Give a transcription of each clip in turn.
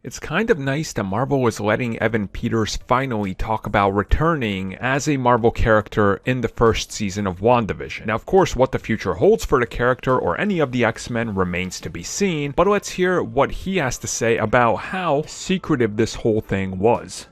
It's kind of nice that Marvel is letting Evan Peters finally talk about returning as a Marvel character in the first season of WandaVision. Now, of course, what the future holds for the character or any of the X-Men remains to be seen, but let's hear what he has to say about how secretive this whole thing was.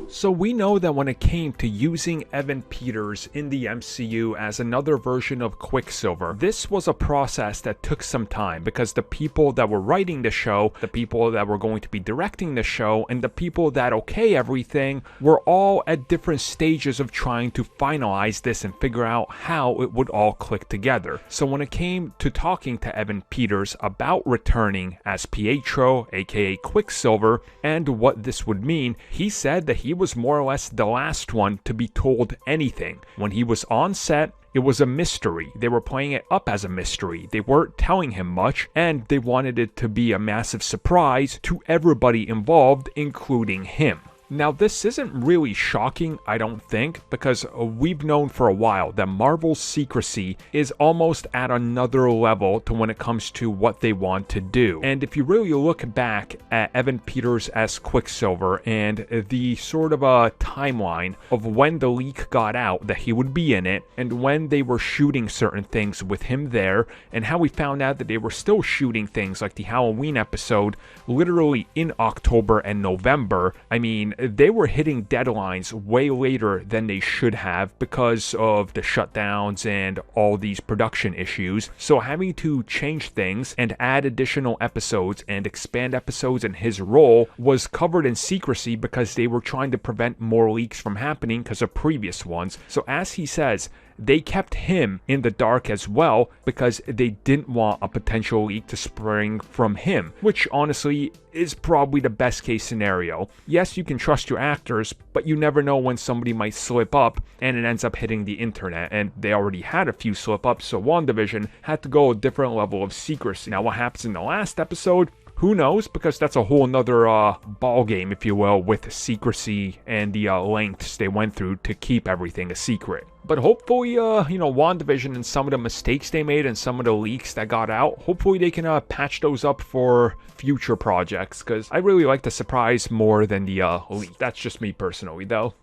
So we know that when it came to using Evan Peters in the MCU as another version of Quicksilver, this was a process that took some time because the people that were writing the show, the people that were going to be directing the show, and the people that okay everything were all at different stages of trying to finalize this and figure out how it would all click together. So when it came to talking to Evan Peters about returning as Pietro, aka Quicksilver, and what this would mean, he said that he was more or less the last one to be told anything. When he was on set, it was a mystery. They were playing it up as a mystery. They weren't telling him much, and they wanted it to be a massive surprise to everybody involved, including him. Now, this isn't really shocking, I don't think, because we've known for a while that Marvel's secrecy is almost at another level to when it comes to what they want to do. And if you really look back at Evan Peters as Quicksilver and the sort of a timeline of when the leak got out that he would be in it, and when they were shooting certain things with him there, and how we found out that they were still shooting things like the Halloween episode literally in October and November, I mean, they were hitting deadlines way later than they should have because of the shutdowns and all these production issues. So having to change things and add additional episodes and expand episodes in his role was covered in secrecy because they were trying to prevent more leaks from happening because of previous ones. So as he says, they kept him in the dark as well because they didn't want a potential leak to spring from him, which honestly is probably the best case scenario. Yes, you can trust your actors, but you never know when somebody might slip up and it ends up hitting the internet, and they already had a few slip ups, so WandaVision had to go a different level of secrecy. Now, what happens in the last episode? Who knows, because that's a whole nother ball game, if you will, with secrecy and the lengths they went through to keep everything a secret. But hopefully, WandaVision and some of the mistakes they made and some of the leaks that got out, hopefully they can patch those up for future projects, because I really like the surprise more than the leak. That's just me personally, though.